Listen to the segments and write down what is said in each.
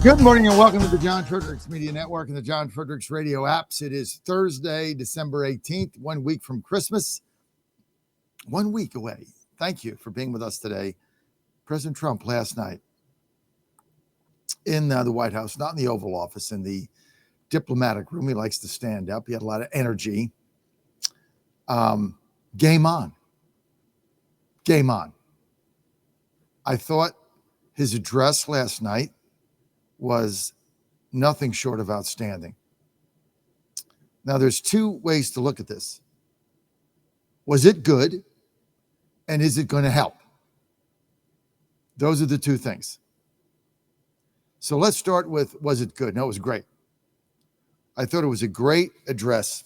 Good morning and welcome to the John Fredericks Media Network and the John Fredericks Radio apps. It is Thursday, December 18th, 1 week from Christmas. 1 week away. Thank you for being with us today. President Trump last night in the White House, not in the Oval Office, in the diplomatic room. He likes to stand up. He had a lot of energy. Game on. Game on. I thought his address last night was nothing short of outstanding. Now, there's two ways to look at this. Was it good? And is it going to help? Those are the two things. So let's start with, was it good? No, it was great. I thought it was a great address.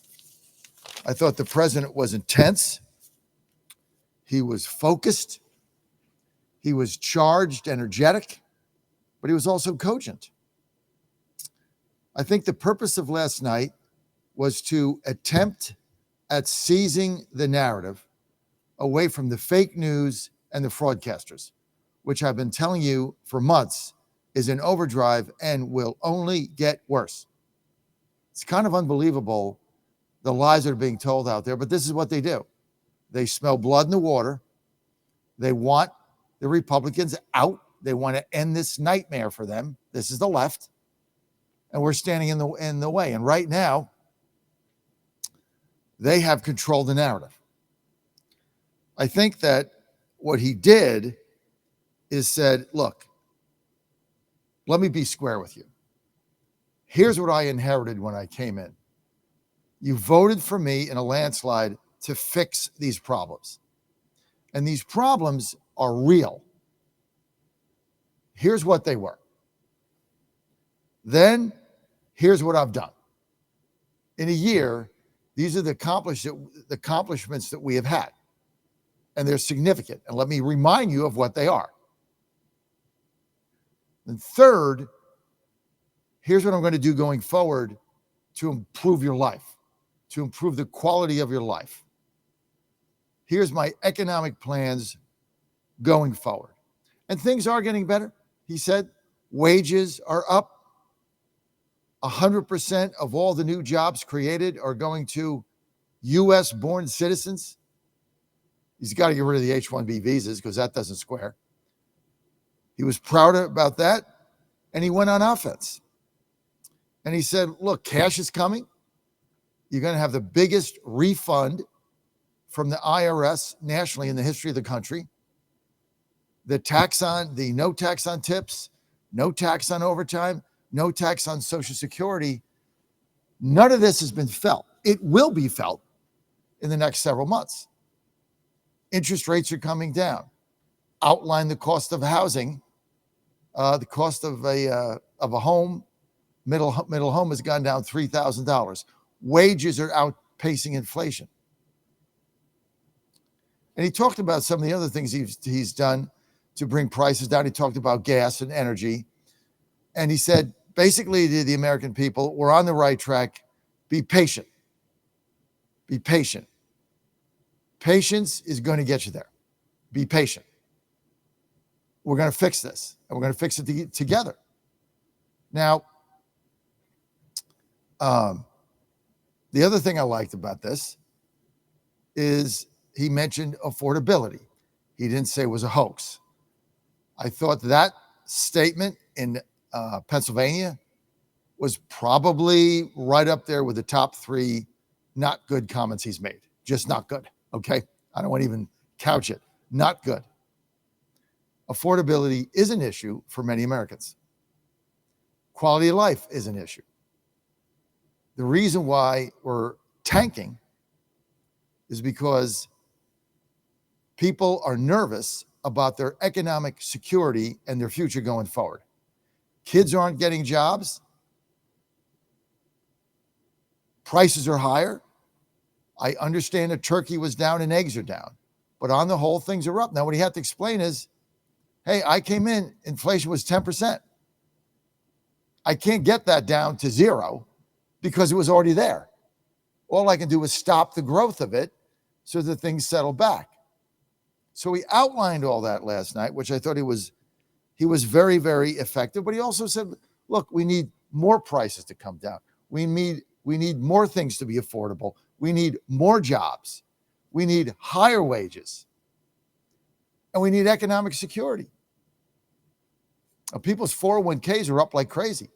I thought the president was intense. He was focused. He was charged, energetic, but he was also cogent. I think the purpose of last night was to attempt at seizing the narrative away from the fake news and the fraudcasters, which I've been telling you for months is in overdrive and will only get worse. It's kind of unbelievable, the lies that are being told out there, but this is what they do. They smell blood in the water. They want the Republicans out. They want to end this nightmare for them. This is the left. And we're standing in the way. And right now, they have controlled the narrative. I think that what he did is said, look, let me be square with you. Here's what I inherited when I came in. You voted for me in a landslide to fix these problems. And these problems are real. Here's what they were. Then, here's what I've done. In a year, these are the accomplishments that we have had. And they're significant. And let me remind you of what they are. And third, here's what I'm going to do going forward to improve your life, to improve the quality of your life. Here's my economic plans going forward. And things are getting better. He said wages are up. 100% of all the new jobs created are going to U.S.-born citizens. He's got to get rid of the H-1B visas because that doesn't square. He was proud about that, and he went on offense. And he said, look, cash is coming. You're going to have the biggest refund from the IRS nationally in the history of the country. No tax on tips, no tax on overtime, no tax on Social Security. None of this has been felt. It will be felt in the next several months. Interest rates are coming down. Outline the cost of housing. The cost of a home, middle home has gone down $3,000. Wages are outpacing inflation. And he talked about some of the other things he's done to bring prices down. He talked about gas and energy. And he said, basically, to the American people, we're on the right track. Be patient. Be patient. Patience is going to get you there. Be patient. We're going to fix this, and we're going to fix it together. Now, the other thing I liked about this is he mentioned affordability. He didn't say it was a hoax. I thought that statement in Pennsylvania was probably right up there with the top three not good comments he's made. Just not good, okay? I don't want to even couch it. Not good. Affordability is an issue for many Americans. Quality of life is an issue. The reason why we're tanking is because people are nervous about their economic security and their future going forward. Kids aren't getting jobs. Prices are higher. I understand that turkey was down and eggs are down, but on the whole, things are up. Now, what he had to explain is, hey, I came in, inflation was 10%. I can't get that down to zero because it was already there. All I can do is stop the growth of it so that things settle back. So he outlined all that last night, which I thought he was very, very effective. But he also said, look, we need more prices to come down. We need more things to be affordable. We need more jobs. We need higher wages. And we need economic security. People's 401ks are up like crazy.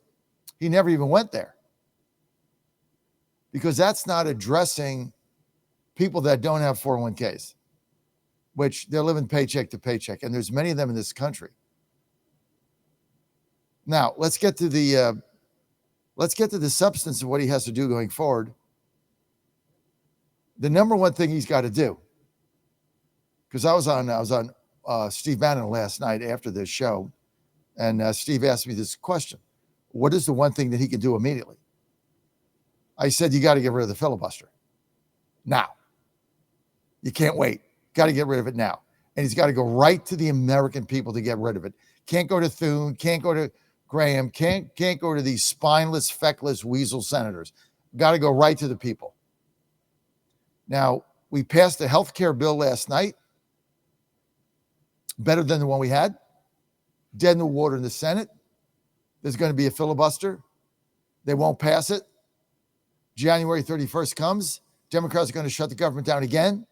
He never even went there. Because that's not addressing people that don't have 401ks, which they're living paycheck to paycheck. And there's many of them in this country. Now, let's get to the substance of what he has to do going forward. The number one thing he's got to do, because I was on Steve Bannon last night after this show, and Steve asked me this question: what is the one thing that he can do immediately? I said, you got to get rid of the filibuster now. You can't wait. Got to get rid of it now. And he's got to go right to the American people to get rid of it. Can't go to Thune, can't go to Graham, can't go to these spineless, feckless weasel senators. Got to go right to the people. Now, we passed a health care bill last night, better than the one we had. Dead in the water in the Senate. There's going to be a filibuster. They won't pass it. January 31st comes. Democrats are going to shut the government down again.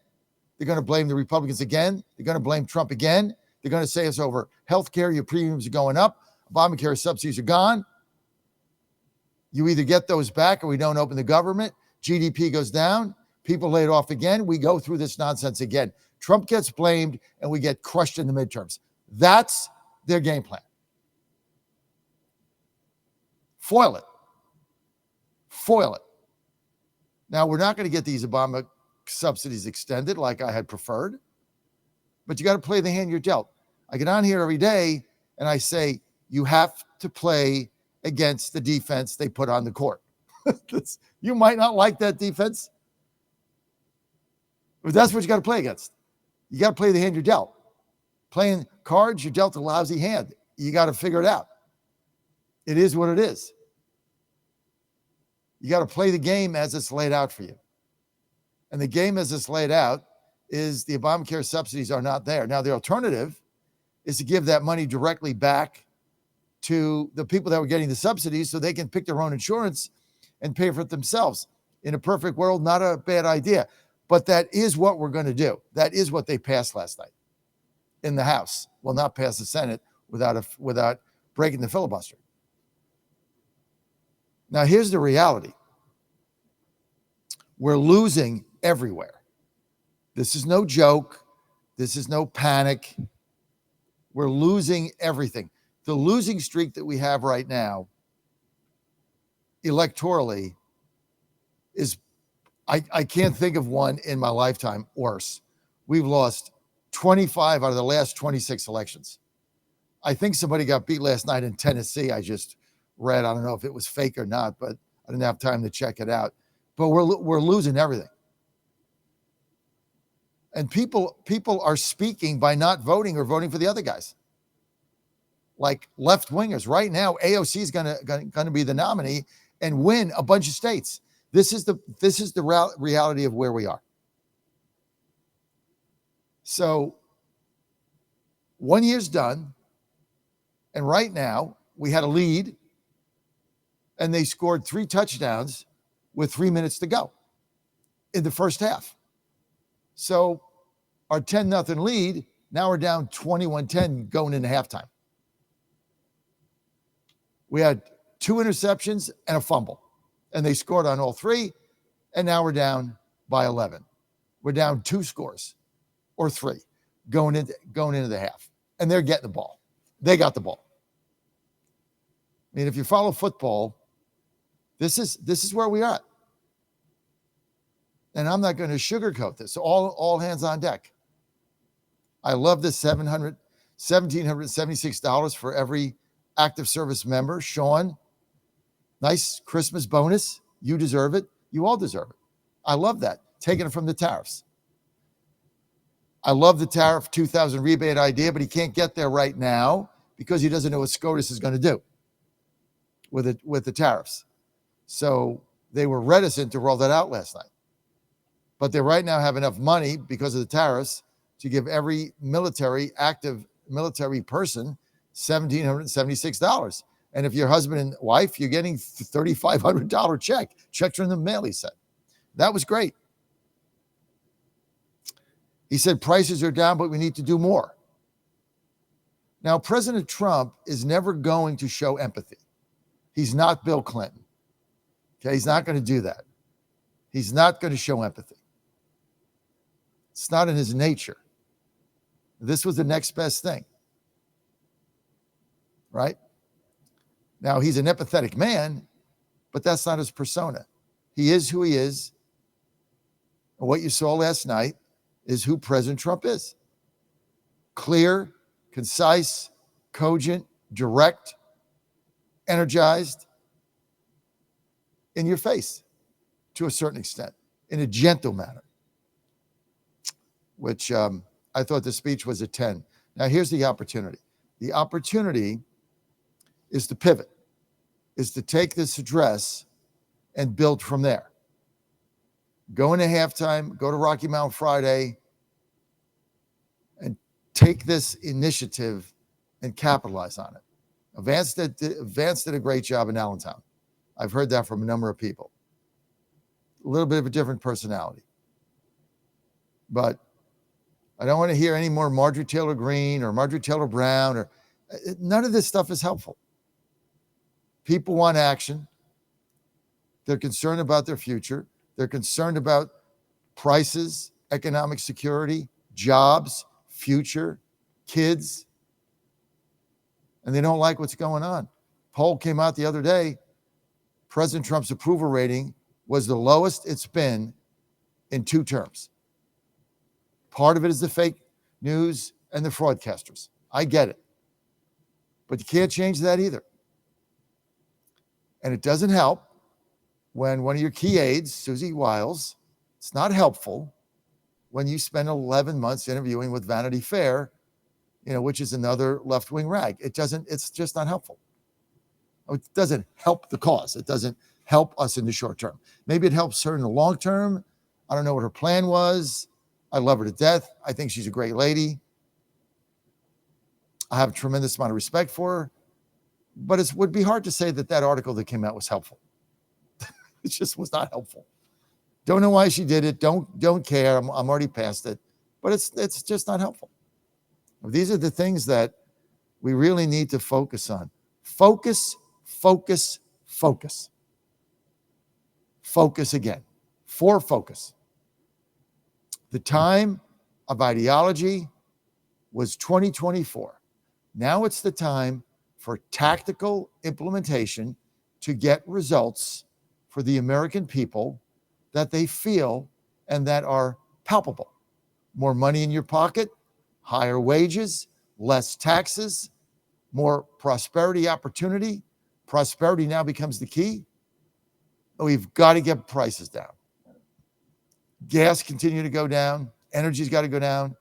They're going to blame the Republicans again. They're going to blame Trump again. They're going to say it's over health care. Your premiums are going up. Obamacare subsidies are gone. You either get those back or we don't open the government. GDP goes down. People laid off again. We go through this nonsense again. Trump gets blamed and we get crushed in the midterms. That's their game plan. Foil it. Foil it. Now, we're not going to get these Obama subsidies extended like I had preferred, but you got to play the hand you're dealt. I get on here every day and I say, you have to play against the defense they put on the court. You might not like that defense, but that's what you got to play against. You got to play the hand you're dealt. Playing cards, you're dealt a lousy hand. You got to figure it out. It is what it is. You got to play the game as it's laid out for you. And the game as it's laid out is the Obamacare subsidies are not there. Now, the alternative is to give that money directly back to the people that were getting the subsidies so they can pick their own insurance and pay for it themselves. In a perfect world, not a bad idea. But that is what we're going to do. That is what they passed last night in the House. Well, not pass the Senate without breaking the filibuster. Now, here's the reality. We're losing everywhere. This is no joke. This is no panic. We're losing everything. The losing streak that we have right now, electorally, is, I can't think of one in my lifetime worse. We've lost 25 out of the last 26 elections. I think somebody got beat last night in Tennessee. I just read, I don't know if it was fake or not, but I didn't have time to check it out. But we're losing everything. And people are speaking by not voting or voting for the other guys. Like left wingers. Right now, AOC is going to be the nominee and win a bunch of states. This is the reality of where we are. So 1 year's done. And right now, we had a lead. And they scored 3 touchdowns with 3 minutes to go in the first half. So our 10-0 lead, now we're down 21-10 going into halftime. We had 2 interceptions and a fumble, and they scored on all 3, and now we're down by 11. We're down 2 scores or 3 going into the half, and they're getting the ball. They got the ball. I mean, if you follow football, this is where we are at. And I'm not going to sugarcoat this. All hands on deck. I love this $1,776 for every active service member. Sean, nice Christmas bonus. You deserve it. You all deserve it. I love that. Taking it from the tariffs. I love the tariff 2,000 rebate idea, but he can't get there right now because he doesn't know what SCOTUS is going to do with the tariffs. So they were reticent to roll that out last night. But they right now have enough money because of the tariffs to give every active military person $1,776. And if you're husband and wife, you're getting $3,500 check. Checks are in the mail, he said. That was great. He said prices are down, but we need to do more. Now, President Trump is never going to show empathy. He's not Bill Clinton. Okay, he's not going to do that. He's not going to show empathy. It's not in his nature. This was the next best thing. Right? Now, he's an empathetic man, but that's not his persona. He is who he is. And what you saw last night is who President Trump is. Clear, concise, cogent, direct, energized, in your face to a certain extent, in a gentle manner, which I thought the speech was a 10. Now, here's the opportunity. The opportunity is to pivot, is to take this address and build from there. Go into halftime, go to Rocky Mountain Friday, and take this initiative and capitalize on it. Vance did a great job in Allentown. I've heard that from a number of people. A little bit of a different personality. But I don't want to hear any more Marjorie Taylor Greene or Marjorie Taylor Brown, or none of this stuff is helpful. People want action. They're concerned about their future. They're concerned about prices, economic security, jobs, future, kids. And they don't like what's going on. Poll came out the other day. President Trump's approval rating was the lowest it's been in 2 terms. Part of it is the fake news and the fraudcasters. I get it. But you can't change that either. And it doesn't help when one of your key aides, Susie Wiles, it's not helpful when you spend 11 months interviewing with Vanity Fair, which is another left-wing rag. It's just not helpful. It doesn't help the cause. It doesn't help us in the short term. Maybe it helps her in the long term. I don't know what her plan was. I love her to death. I think she's a great lady. I have a tremendous amount of respect for her. But it would be hard to say that article that came out was helpful. It just was not helpful. Don't know why she did it. Don't care. I'm already past it. But it's just not helpful. These are the things that we really need to focus on. Focus, focus, focus. Focus again. For focus. The time of ideology was 2024. Now it's the time for tactical implementation to get results for the American people that they feel and that are palpable. More money in your pocket, higher wages, less taxes, more prosperity opportunity. Prosperity now becomes the key. We've got to get prices down. Gas continue to go down. Energy's got to go down.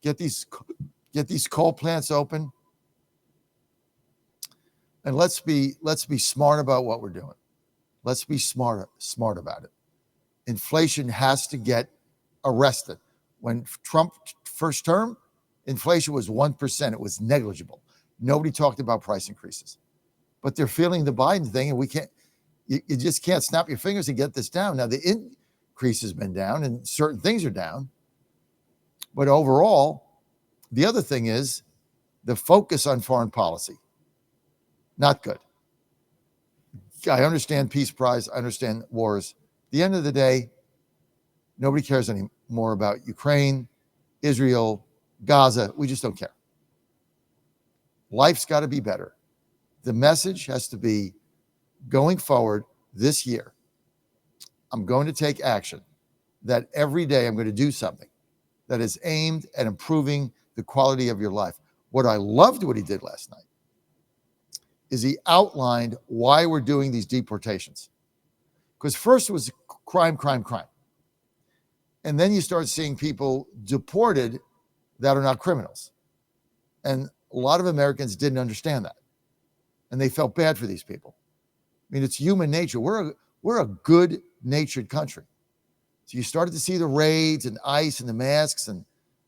Get these coal plants open. And let's be smart about what we're doing. Let's be smart about it. Inflation has to get arrested. When Trump first term, inflation was 1%. It was negligible. Nobody talked about price increases. But they're feeling the Biden thing, and you just can't snap your fingers and get this down. Now, the increase has been down, and certain things are down. But overall, the other thing is the focus on foreign policy. Not good. I understand peace prize. I understand wars. At the end of the day, nobody cares anymore about Ukraine, Israel, Gaza. We just don't care. Life's got to be better. The message has to be going forward this year. I'm going to take action that every day I'm going to do something that is aimed at improving the quality of your life. What I loved what he did last night is he outlined why we're doing these deportations. Because first it was crime. And then you start seeing people deported that are not criminals. And a lot of Americans didn't understand that. And they felt bad for these people. I mean, it's human nature. We're a good-natured country. So you started to see the raids and ICE and the masks and,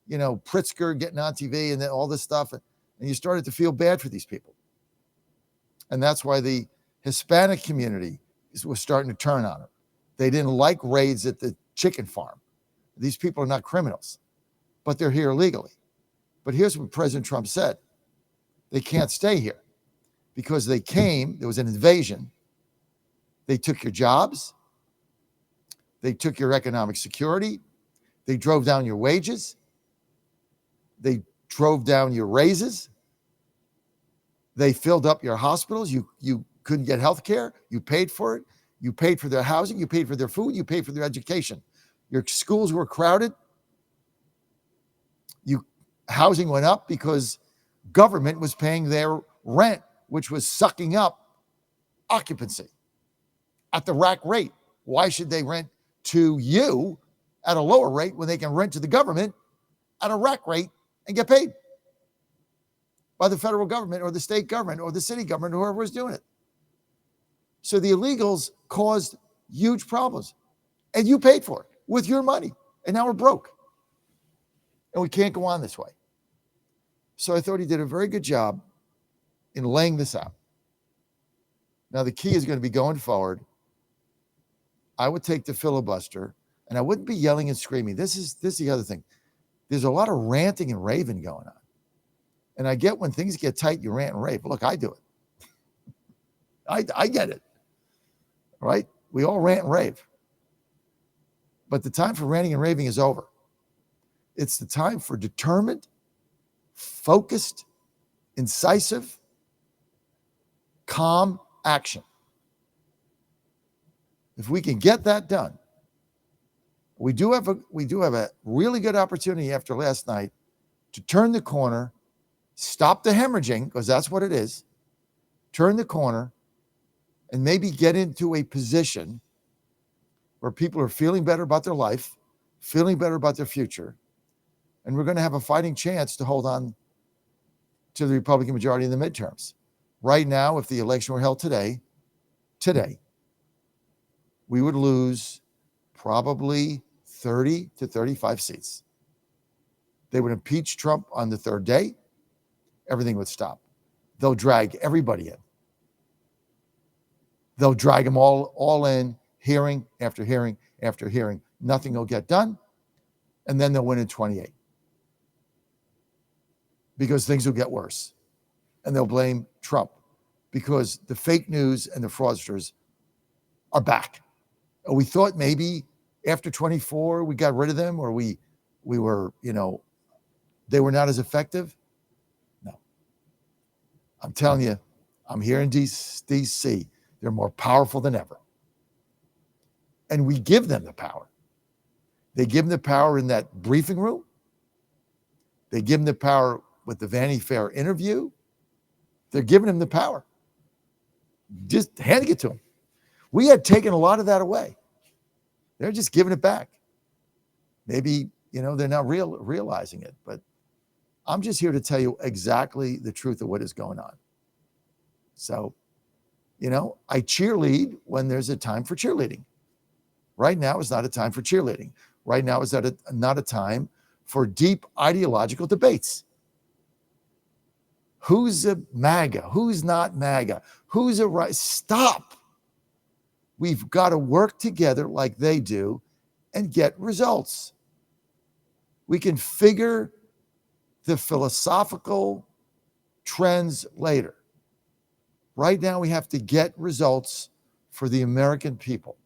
Pritzker getting on TV and all this stuff. And you started to feel bad for these people. And that's why the Hispanic community was starting to turn on him. They didn't like raids at the chicken farm. These people are not criminals, but they're here illegally. But here's what President Trump said. They can't stay here because they came, there was an invasion. They took your jobs. They took your economic security. They drove down your wages. They drove down your raises. They filled up your hospitals. You couldn't get health care. You paid for it. You paid for their housing. You paid for their food. You paid for their education. Your schools were crowded. Housing went up because government was paying their rent, which was sucking up occupancy at the rack rate. Why should they rent to you at a lower rate when they can rent to the government at a rack rate and get paid by the federal government or the state government or the city government, or whoever was doing it? So the illegals caused huge problems, and you paid for it with your money, and now we're broke. And we can't go on this way. So I thought he did a very good job in laying this out. Now, the key is going to be going forward. I would take the filibuster, and I wouldn't be yelling and screaming. This is the other thing. There's a lot of ranting and raving going on. And I get when things get tight, you rant and rave. Look, I do it. I get it. Right? We all rant and rave. But the time for ranting and raving is over. It's the time for determined, focused, incisive, calm action. If we can get that done, we do have a really good opportunity after last night to turn the corner, stop the hemorrhaging, because that's what it is, turn the corner, and maybe get into a position where people are feeling better about their life, feeling better about their future, and we're going to have a fighting chance to hold on to the Republican majority in the midterms. Right now, if the election were held today, we would lose probably 30 to 35 seats. They would impeach Trump on the third day. Everything would stop. They'll drag everybody in. They'll drag them all in, hearing after hearing after hearing. Nothing will get done. And then they'll win in 28. Because things will get worse. And they'll blame Trump because the fake news and the fraudsters are back. We thought maybe after 24 we got rid of them, or we were, they were not as effective. No. I'm telling you, I'm here in D.C. They're more powerful than ever. And we give them the power. They give them the power in that briefing room. They give them the power with the Vanity Fair interview. They're giving him the power. Just handing it to him. We had taken a lot of that away. They're just giving it back. Maybe, they're not realizing it, but I'm just here to tell you exactly the truth of what is going on. So, I cheerlead when there's a time for cheerleading. Right now is not a time for cheerleading. Right now is not a time for deep ideological debates. Who's a MAGA? Who's not MAGA? Who's a right? Stop. We've got to work together like they do and get results. We can figure the philosophical trends later. Right now, we have to get results for the American people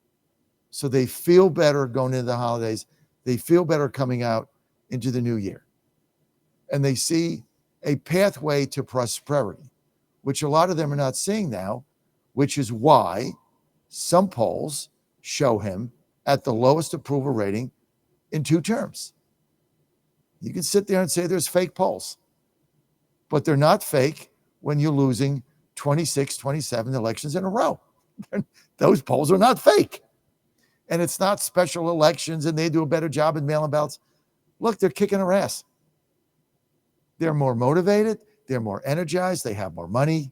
so they feel better going into the holidays. They feel better coming out into the new year. And they see a pathway to prosperity, which a lot of them are not seeing now, which is why some polls show him at the lowest approval rating in 2 terms. You can sit there and say there's fake polls, but they're not fake when you're losing 26, 27 elections in a row. Those polls are not fake. And it's not special elections and they do a better job in mail-in ballots. Look, they're kicking our ass. They're more motivated. They're more energized. They have more money.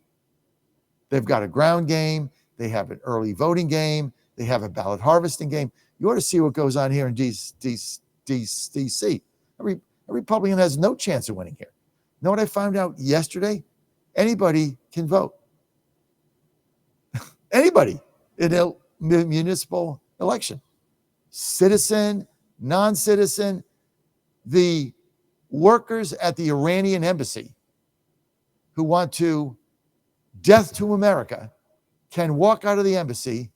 They've got a ground game. They have an early voting game. They have a ballot harvesting game. You ought to see what goes on here in D.C. A Republican has no chance of winning here. You know what I found out yesterday? Anybody can vote. Anybody in a municipal election, citizen, non-citizen, the workers at the Iranian embassy who want to death to America can walk out of the embassy,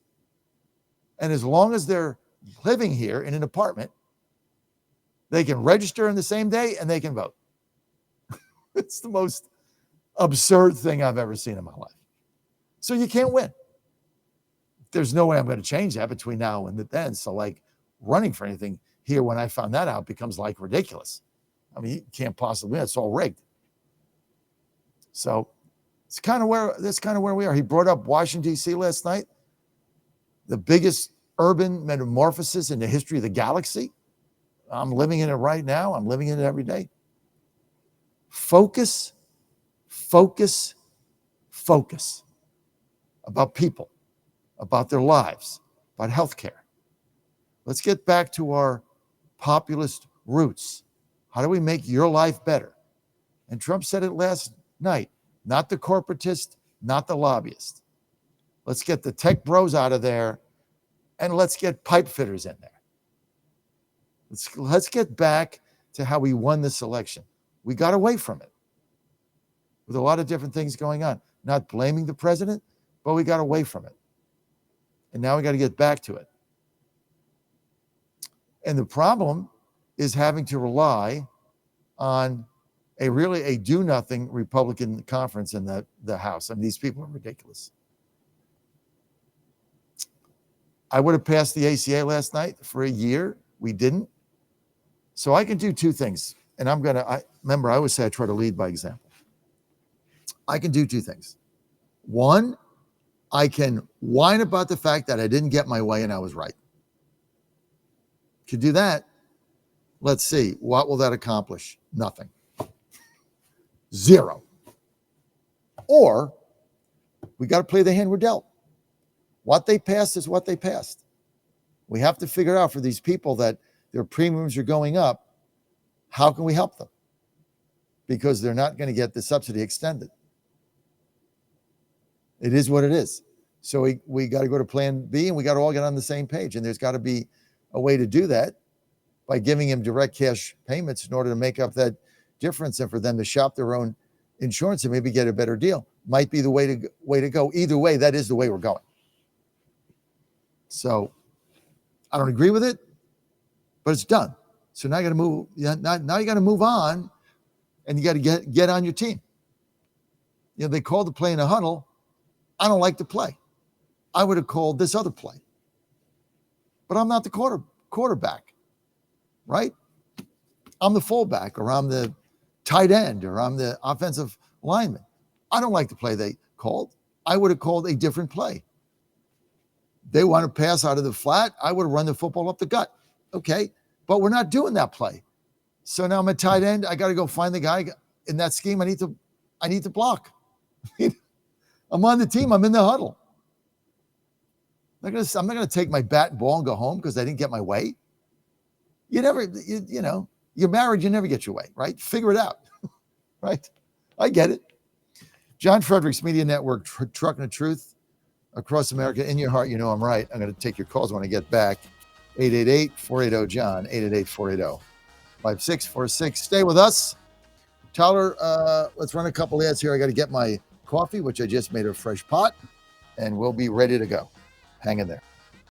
and as long as they're living here in an apartment, they can register in the same day and they can vote. It's the most absurd thing I've ever seen in my life. So you can't win. There's no way I'm going to change that between now and then. So like running for anything here, when I found that out, becomes like ridiculous. I mean, you can't possibly win. It's all rigged. So that's kind of where we are. He brought up Washington, D.C. last night, the biggest urban metamorphosis in the history of the galaxy. I'm living in it right now. I'm living in it every day. Focus about people, about their lives, about healthcare. Let's get back to our populist roots. How do we make your life better? And Trump said it last night, not the corporatist, not the lobbyist. Let's get the tech bros out of there, and let's get pipe fitters in there. Let's get back to how we won this election. We got away from it with a lot of different things going on. Not blaming the president, but we got away from it. And now we got to get back to it. And the problem is having to rely on a do-nothing Republican conference in the House. I mean, these people are ridiculous. I would have passed the ACA last night for a year. We didn't. So I can do two things. And remember, I always say I try to lead by example. I can do two things. One, I can whine about the fact that I didn't get my way and I was right. Could do that. Let's see. What will that accomplish? Nothing. Zero. Or we got to play the hand we're dealt. What they passed is what they passed. We have to figure out for these people that their premiums are going up, how can we help them? Because they're not going to get the subsidy extended. It is what it is. So we got to go to plan B, and we got to all get on the same page. And there's got to be a way to do that by giving them direct cash payments in order to make up that difference, and for them to shop their own insurance and maybe get a better deal. Might be the way to go. Either way, that is the way we're going. So I don't agree with it, but it's done. So now you got to move. Now you got to move on, and you got to get on your team. You know, they called the play in a huddle. I don't like the play. I would have called this other play, but I'm not the quarterback, right? I'm the fullback, or I'm the tight end, or I'm the offensive lineman. I don't like the play they called. I would have called a different play. They want to pass out of the flat. I would have run the football up the gut. Okay, but we're not doing that play. So now I'm a tight end. I got to go find the guy in that scheme. I need to block. I'm on the team. I'm in the huddle. I'm not going to take my bat and ball and go home because I didn't get my way. You're married. You never get your way, right? Figure it out, right? I get it. John Fredericks Media Network, Trucking the Truth across America. In your heart, you know I'm right. I'm going to take your calls when I get back. 888-480-JOHN, 888-480-5646. Stay with us. Tyler, let's run a couple ads here. I got to get my coffee, which I just made a fresh pot, and we'll be ready to go. Hang in there.